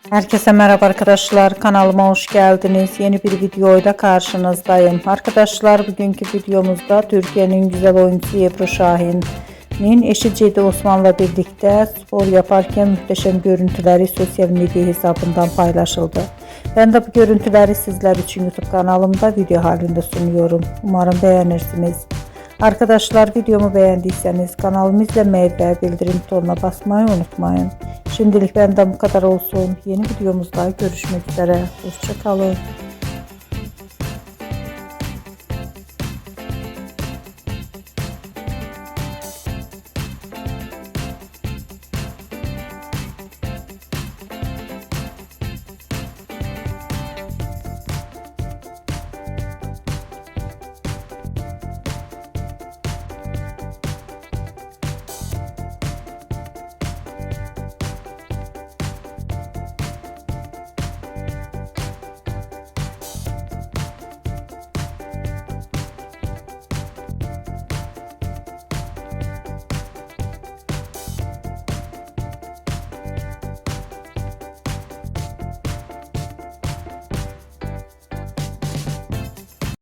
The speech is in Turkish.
Herkese merhaba arkadaşlar, kanalıma hoş geldiniz. Yeni bir videoyla karşınızdayım. Arkadaşlar, bugünkü videomuzda Türkiye'nin güzel oyuncusu Ebru Şahin'in eşi Cedi Osman'la birlikte spor yaparken muhteşem görüntüleri sosyal medya hesabından paylaşıldı. Ben de bu görüntüleri sizler için YouTube kanalımda video halinde sunuyorum. Umarım beğenirsiniz. Arkadaşlar, videomu beğendiyseniz kanalımı izlemeyi ve bildirim butonuna basmayı unutmayın. Şimdilik benden bu kadar olsun. Yeni videomuzda görüşmek üzere. Hoşça kalın.